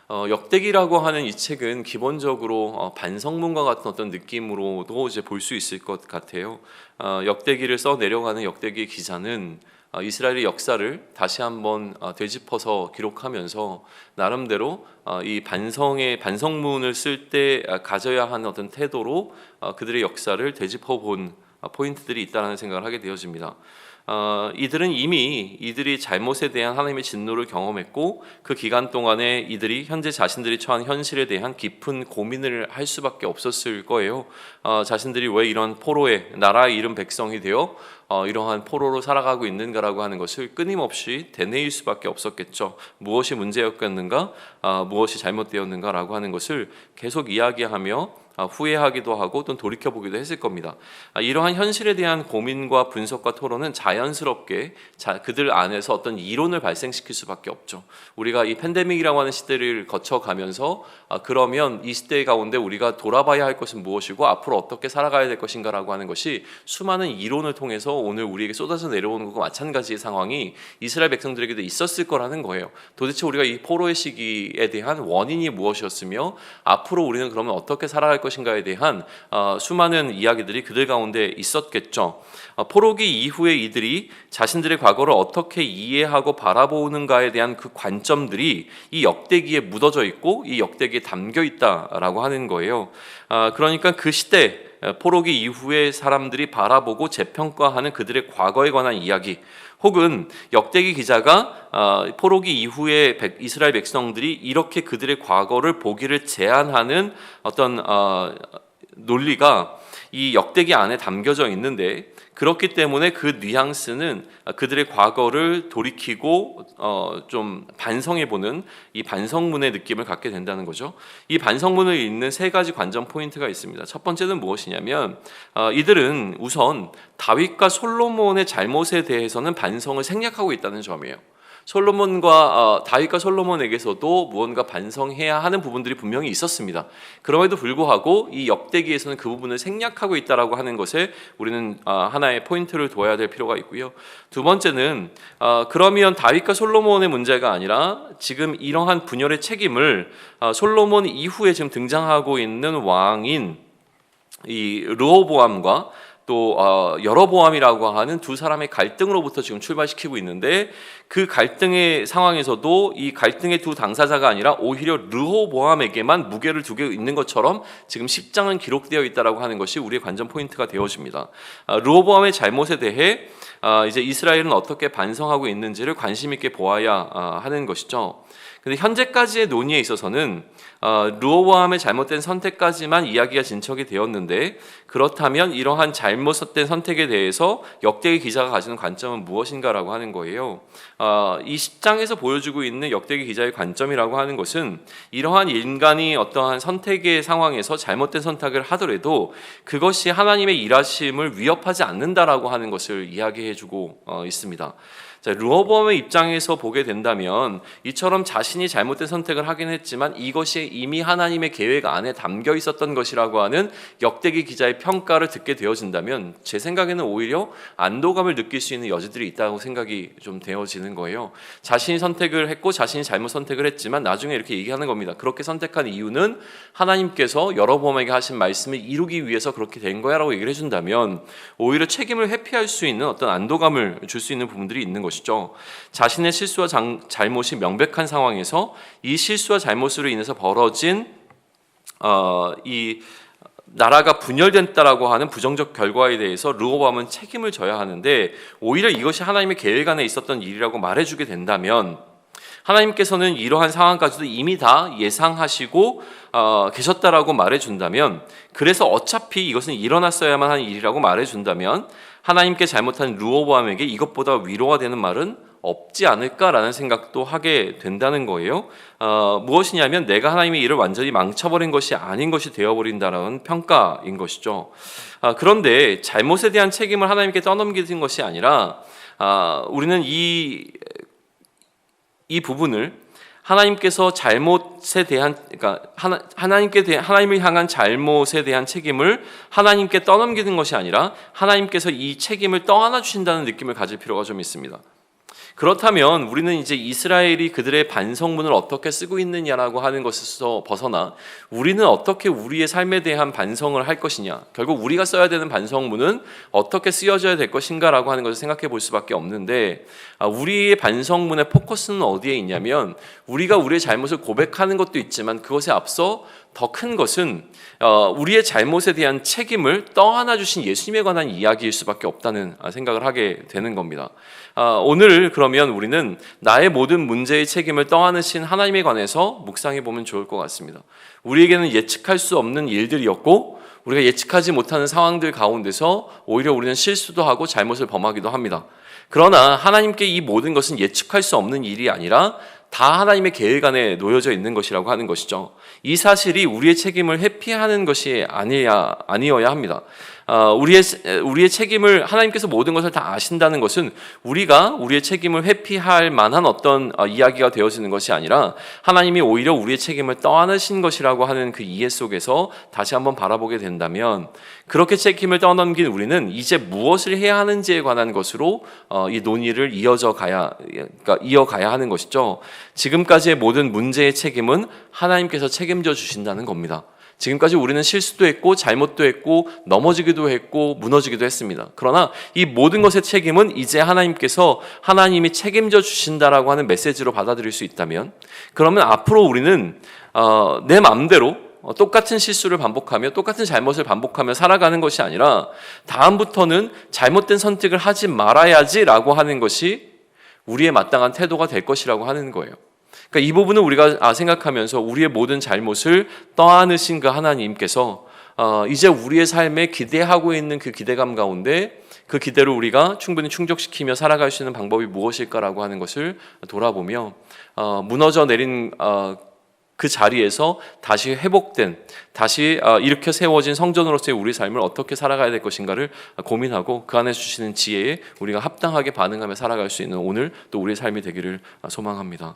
역대기라고 하는 이 책은 기본적으로 반성문과 같은 어떤 느낌으로도 이제 볼 수 있을 것 같아요. 역대기를 써 내려가는 역대기 기자는 이스라엘의 역사를 다시 한번 되짚어서 기록하면서 나름대로 이 반성문을 쓸 때 가져야 하는 어떤 태도로 그들의 역사를 되짚어 본 포인트들이 있다는 생각을 하게 되어집니다. 이들은 이미 이들이 잘못에 대한 하나님의 진노를 경험했고 그 기간 동안에 이들이 현재 자신들이 처한 현실에 대한 깊은 고민을 할 수밖에 없었을 거예요. 자신들이 왜 이런 포로의 나라의 이름 백성이 되어 이러한 포로로 살아가고 있는가라고 하는 것을 끊임없이 되뇌일 수밖에 없었겠죠. 무엇이 문제였겠는가, 무엇이 잘못되었는가라고 하는 것을 계속 이야기하며 후회하기도 하고 또 돌이켜보기도 했을 겁니다. 이러한 현실에 대한 고민과 분석과 토론은 자연스럽게 그들 안에서 어떤 이론을 발생시킬 수밖에 없죠. 우리가 이 팬데믹이라고 하는 시대를 거쳐가면서 그러면 이 시대 가운데 우리가 돌아봐야 할 것은 무엇이고 앞으로 어떻게 살아가야 될 것인가라고 하는 것이 수많은 이론을 통해서 오늘 우리에게 쏟아져 내려오는 것과 마찬가지의 상황이 이스라엘 백성들에게도 있었을 거라는 거예요. 도대체 우리가 이 포로의 시기에 대한 원인이 무엇이었으며 앞으로 우리는 그러면 어떻게 살아갈 것인가에 대한 수많은 이야기들이 그들 가운데 있었겠죠. 포로기 이후에 이들이 자신들의 과거를 어떻게 이해하고 바라보는가에 대한 그 관점들이 이 역대기에 묻어져 있고 이 역대기에 담겨 있다라고 하는 거예요. 그러니까 그 시대 포로기 이후에 사람들이 바라보고 재평가하는 그들의 과거에 관한 이야기, 혹은 역대기 기자가 포로기 이후에 이스라엘 백성들이 이렇게 그들의 과거를 보기를 제안하는 어떤 논리가 이 역대기 안에 담겨져 있는데, 그렇기 때문에 그 뉘앙스는 그들의 과거를 돌이키고 좀 반성해보는 이 반성문의 느낌을 갖게 된다는 거죠. 이 반성문을 읽는 세 가지 관전 포인트가 있습니다. 첫 번째는 무엇이냐면 이들은 우선 다윗과 솔로몬의 잘못에 대해서는 반성을 생략하고 있다는 점이에요. 다윗과 솔로몬에게서도 무언가 반성해야 하는 부분들이 분명히 있었습니다. 그럼에도 불구하고 이 역대기에서는 그 부분을 생략하고 있다라고 하는 것에 우리는 하나의 포인트를 둬야 될 필요가 있고요. 두 번째는 그러면 다윗과 솔로몬의 문제가 아니라 지금 이러한 분열의 책임을 솔로몬 이후에 지금 등장하고 있는 왕인 이 르호보암과 또 여로보암이라고 하는 두 사람의 갈등으로부터 지금 출발시키고 있는데, 그 갈등의 상황에서도 이 갈등의 두 당사자가 아니라 오히려 르호보암에게만 무게를 두고 있는 것처럼 지금 10장은 기록되어 있다라고 하는 것이 우리의 관전 포인트가 되어집니다. 르호보암의 잘못에 대해 이제 이스라엘은 어떻게 반성하고 있는지를 관심 있게 보아야 하는 것이죠. 근데 현재까지의 논의에 있어서는 르호보암의 잘못된 선택까지만 이야기가 진척이 되었는데, 그렇다면 이러한 잘못된 선택에 대해서 역대기 기자가 가지는 관점은 무엇인가라고 하는 거예요. 이 10장에서 보여주고 있는 역대기 기자의 관점이라고 하는 것은 이러한 인간이 어떠한 선택의 상황에서 잘못된 선택을 하더라도 그것이 하나님의 일하심을 위협하지 않는다라고 하는 것을 이야기해주고 있습니다. 르호보암의 입장에서 보게 된다면 이처럼 자신이 잘못된 선택을 하긴 했지만 이것이 이미 하나님의 계획 안에 담겨 있었던 것이라고 하는 역대기 기자의 평가를 듣게 되어진다면 제 생각에는 오히려 안도감을 느낄 수 있는 여지들이 있다고 생각이 좀 되어지는 거예요. 자신이 선택을 했고 자신이 잘못 선택을 했지만 나중에 이렇게 얘기하는 겁니다. 그렇게 선택한 이유는 하나님께서 여로보암에게 하신 말씀을 이루기 위해서 그렇게 된 거야 라고 얘기를 해준다면 오히려 책임을 회피할 수 있는 어떤 안도감을 줄 수 있는 부분들이 있는 것이죠. 자신의 실수와 잘못이 명백한 상황에서 이 실수와 잘못으로 인해서 벌어진 이 나라가 분열됐다라고 하는 부정적 결과에 대해서 르호보암은 책임을 져야 하는데, 오히려 이것이 하나님의 계획 안에 있었던 일이라고 말해주게 된다면 하나님께서는 이러한 상황까지도 이미 다 예상하시고 계셨다라고 말해준다면, 그래서 어차피 이것은 일어났어야만 하는 일이라고 말해준다면 하나님께 잘못한 르호보암에게 이것보다 위로가 되는 말은 없지 않을까라는 생각도 하게 된다는 거예요. 무엇이냐면 내가 하나님의 일을 완전히 망쳐버린 것이 아닌 것이 되어버린다는 평가인 것이죠. 그런데 잘못에 대한 책임을 하나님께 떠넘기는 것이 아니라 우리는 이 부분을 하나님께서 잘못에 대한, 그러니까 하나님을 향한 잘못에 대한 책임을 하나님께 떠넘기는 것이 아니라 하나님께서 이 책임을 떠안아 주신다는 느낌을 가질 필요가 좀 있습니다. 그렇다면 우리는 이제 이스라엘이 그들의 반성문을 어떻게 쓰고 있느냐라고 하는 것에서 벗어나 우리는 어떻게 우리의 삶에 대한 반성을 할 것이냐, 결국 우리가 써야 되는 반성문은 어떻게 쓰여져야 될 것인가라고 하는 것을 생각해 볼 수밖에 없는데, 우리의 반성문의 포커스는 어디에 있냐면 우리가 우리의 잘못을 고백하는 것도 있지만 그것에 앞서 더 큰 것은 우리의 잘못에 대한 책임을 떠안아 주신 예수님에 관한 이야기일 수밖에 없다는 생각을 하게 되는 겁니다. 오늘 그러면 우리는 나의 모든 문제의 책임을 떠안으신 하나님에 관해서 묵상해 보면 좋을 것 같습니다. 우리에게는 예측할 수 없는 일들이었고 우리가 예측하지 못하는 상황들 가운데서 오히려 우리는 실수도 하고 잘못을 범하기도 합니다. 그러나 하나님께 이 모든 것은 예측할 수 없는 일이 아니라 다 하나님의 계획 안에 놓여져 있는 것이라고 하는 것이죠. 이 사실이 우리의 책임을 회피하는 것이 아니어야 합니다. 우리의 책임을 하나님께서 모든 것을 다 아신다는 것은 우리가 우리의 책임을 회피할 만한 어떤 이야기가 되어지는 것이 아니라 하나님이 오히려 우리의 책임을 떠안으신 것이라고 하는 그 이해 속에서 다시 한번 바라보게 된다면, 그렇게 책임을 떠넘긴 우리는 이제 무엇을 해야 하는지에 관한 것으로 이 논의를 이어가야 하는 것이죠. 지금까지의 모든 문제의 책임은 하나님께서 책임져 주신다는 겁니다. 지금까지 우리는 실수도 했고 잘못도 했고 넘어지기도 했고 무너지기도 했습니다. 그러나 이 모든 것의 책임은 이제 하나님이 책임져 주신다라고 하는 메시지로 받아들일 수 있다면, 그러면 앞으로 우리는 내 마음대로 똑같은 실수를 반복하며 똑같은 잘못을 반복하며 살아가는 것이 아니라 다음부터는 잘못된 선택을 하지 말아야지라고 하는 것이 우리의 마땅한 태도가 될 것이라고 하는 거예요. 그러니까 이 부분은 우리가 생각하면서 우리의 모든 잘못을 떠안으신 그 하나님께서 이제 우리의 삶에 기대하고 있는 그 기대감 가운데 그 기대를 우리가 충분히 충족시키며 살아갈 수 있는 방법이 무엇일까라고 하는 것을 돌아보며 무너져 내린 그 자리에서 다시 회복된, 다시 일으켜 세워진 성전으로서의 우리 삶을 어떻게 살아가야 될 것인가를 고민하고 그 안에 주시는 지혜에 우리가 합당하게 반응하며 살아갈 수 있는 오늘 또 우리의 삶이 되기를 소망합니다.